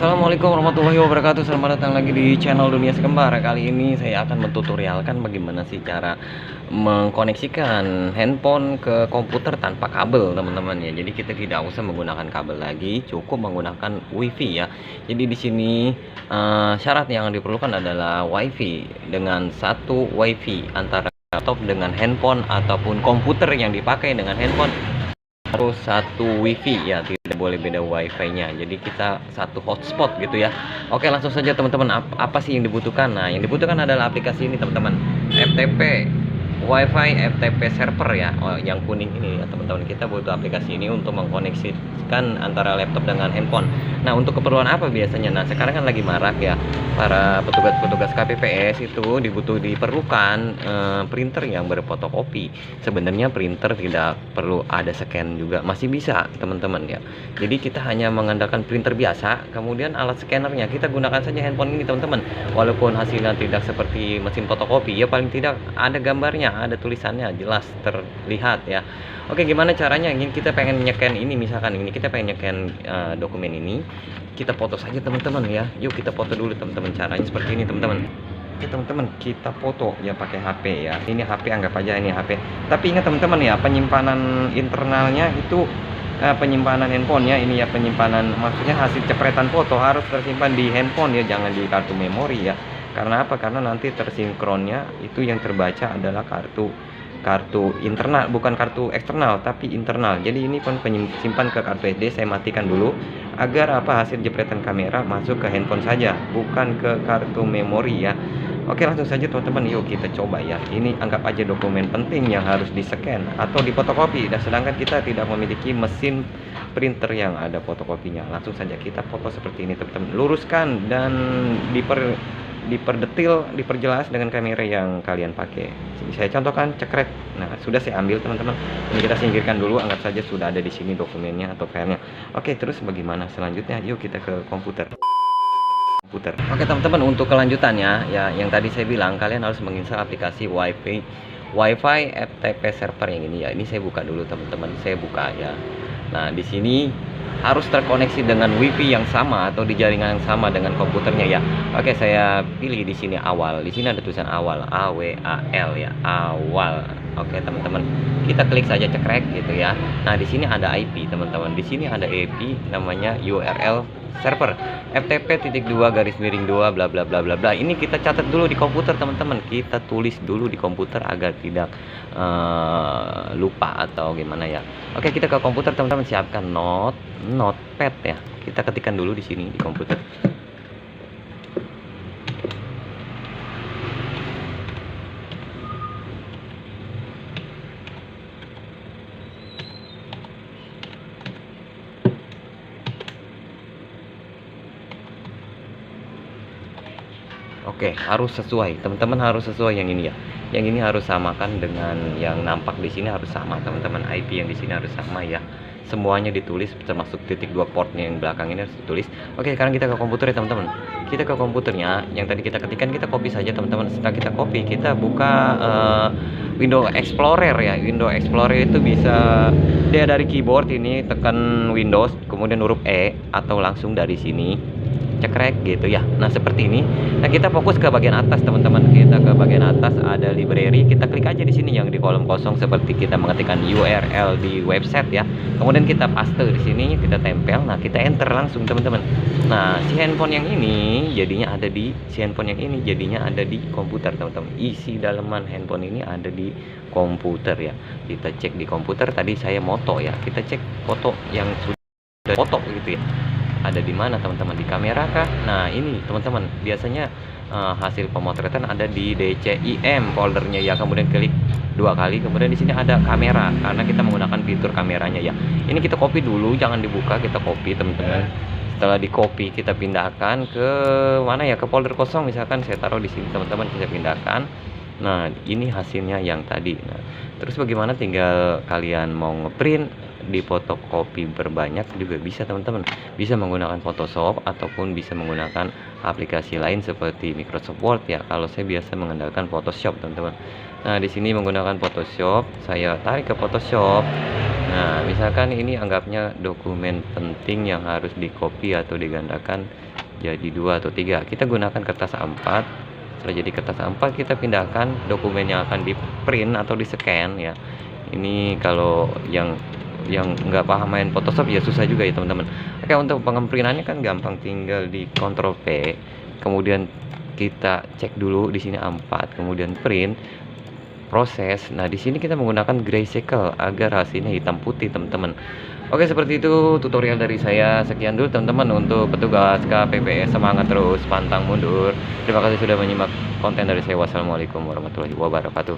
Assalamualaikum warahmatullahi wabarakatuh. Selamat datang lagi di channel Dunia Sekembar. Kali ini saya akan mentutorialkan bagaimana sih cara mengkoneksikan handphone ke komputer tanpa kabel, teman-teman ya. Jadi kita tidak usah menggunakan kabel lagi, cukup menggunakan WiFi ya. Jadi di sini syarat yang diperlukan adalah WiFi dengan satu WiFi antara laptop dengan handphone ataupun komputer yang dipakai dengan handphone. Harus satu WiFi ya, tidak boleh beda WiFi-nya. Jadi kita satu hotspot gitu ya. Oke, langsung saja teman-teman, apa sih yang dibutuhkan? Nah, yang dibutuhkan adalah aplikasi ini teman-teman, FTP WiFi FTP server ya. Oh, yang kuning ini ya teman-teman, kita butuh aplikasi ini untuk mengkoneksikan antara laptop dengan handphone. Nah, untuk keperluan apa biasanya? Nah, sekarang kan lagi marak ya, para petugas-petugas KPPS itu diperlukan printer yang berfotokopi. Sebenarnya printer tidak perlu ada scan juga, masih bisa teman-teman ya. Jadi kita hanya mengandalkan printer biasa, kemudian alat scannernya kita gunakan saja handphone ini teman-teman. Walaupun hasilnya tidak seperti mesin fotokopi ya, paling tidak ada gambarnya, ada tulisannya jelas terlihat ya. Oke, gimana caranya? Ingin kita pengen nyekan ini, misalkan ini kita pengen nyekan dokumen ini, kita foto saja teman-teman ya. Yuk kita foto dulu teman-teman. Caranya seperti ini teman-teman. Oke teman-teman, kita foto ya pakai HP ya. Ini HP, anggap aja ini HP. Tapi ingat teman-teman ya, penyimpanan internalnya itu penyimpanan handphonenya ini ya, penyimpanan maksudnya hasil cepretan foto harus tersimpan di handphone ya, jangan di kartu memori ya. Karena apa? Karena nanti tersinkronnya itu yang terbaca adalah kartu internal, bukan kartu eksternal tapi internal. Jadi ini pun simpan ke kartu SD. Saya matikan dulu agar hasil jepretan kamera masuk ke handphone saja, bukan ke kartu memori ya. Oke, langsung saja teman-teman, yuk kita coba ya. Ini anggap aja dokumen penting yang harus di-scan atau difotokopi, dan sedangkan kita tidak memiliki mesin printer yang ada fotokopinya. Langsung saja kita foto seperti ini teman-teman. Luruskan dan diperdetil, diperjelas dengan kamera yang kalian pakai. Saya contohkan cekrek. Nah, sudah saya ambil teman-teman. Ini kita singkirkan dulu, anggap saja sudah ada di sini dokumennya atau filenya. Oke, terus bagaimana selanjutnya? Yuk kita ke komputer. Oke teman-teman, untuk kelanjutannya ya, yang tadi saya bilang kalian harus menginstal aplikasi WiFi FTP server yang ini ya. Ini saya buka dulu teman-teman, saya buka ya. Nah, di sini harus terkoneksi dengan WiFi yang sama atau di jaringan yang sama dengan komputernya ya. Oke, saya pilih di sini awal. Di sini ada tulisan awal, AWAL ya, awal. Oke teman-teman, kita klik saja cekrek gitu ya. Nah, di sini ada IP teman-teman. Di sini ada IP namanya URL server ftp://2 bla bla bla bla bla. Ini kita catat dulu di komputer teman-teman. Kita tulis dulu di komputer agar tidak lupa atau gimana ya. Oke, kita ke komputer teman-teman, siapkan notepad ya. Kita ketikkan dulu di sini di komputer. Oke, harus sesuai teman-teman, harus sesuai yang ini ya. Yang ini harus samakan dengan yang nampak di sini, harus sama teman-teman. IP yang di sini harus sama ya. Semuanya ditulis, termasuk titik 2 portnya yang belakang ini harus ditulis. Oke, sekarang kita ke komputer ya teman-teman. Kita ke komputernya yang tadi kita ketikkan, kita copy saja teman-teman. Setelah kita copy, kita buka Windows Explorer ya. Windows Explorer itu bisa dia dari keyboard ini, tekan Windows kemudian huruf E, atau langsung dari sini cekrek gitu ya. Nah, seperti ini. Nah, kita fokus ke bagian atas teman-teman. Kita ke bagian atas ada library, kita klik aja di sini yang di kolom kosong seperti kita mengetikkan URL di website ya. Kemudian kita paste di sini, kita tempel. Nah, kita enter langsung teman-teman. Nah, handphone yang ini jadinya ada di komputer teman-teman. Isi dalaman handphone ini ada di komputer ya. Kita cek di komputer, tadi saya moto ya. Kita cek foto yang sudah foto gitu ya. Ada di mana teman-teman, di kamera kah? Nah, ini teman-teman biasanya hasil pemotretan ada di DCIM foldernya ya. Kemudian klik 2 kali, kemudian di sini ada kamera karena kita menggunakan fitur kameranya ya. Ini kita copy dulu, jangan dibuka, kita copy teman-teman. Setelah di copy kita pindahkan ke mana ya, ke folder kosong, misalkan saya taruh di sini teman-teman, kita pindahkan. Nah, ini hasilnya yang tadi. Nah, terus bagaimana, tinggal kalian mau ngeprint, di fotokopi berbanyak juga bisa teman-teman. Bisa menggunakan Photoshop ataupun bisa menggunakan aplikasi lain seperti Microsoft Word ya. Kalau saya biasa mengandalkan Photoshop teman-teman. Nah, di sini menggunakan Photoshop, saya tarik ke Photoshop. Nah, misalkan ini anggapnya dokumen penting yang harus di copy atau digandakan jadi 2 atau 3. Kita gunakan kertas A4. Setelah jadi kertas A4, kita pindahkan dokumen yang akan di-print atau di-scan ya. Ini kalau yang nggak paham main Photoshop ya susah juga ya teman-teman. Oke, untuk pengemprinannya kan gampang, tinggal di Ctrl P, kemudian kita cek dulu di sini A4, kemudian print, proses. Nah, di sini kita menggunakan grayscale agar hasilnya hitam putih, teman-teman. Oke, seperti itu tutorial dari saya. Sekian dulu teman-teman untuk petugas KPPS. Semangat terus, pantang mundur. Terima kasih sudah menyimak konten dari saya. Wassalamualaikum warahmatullahi wabarakatuh.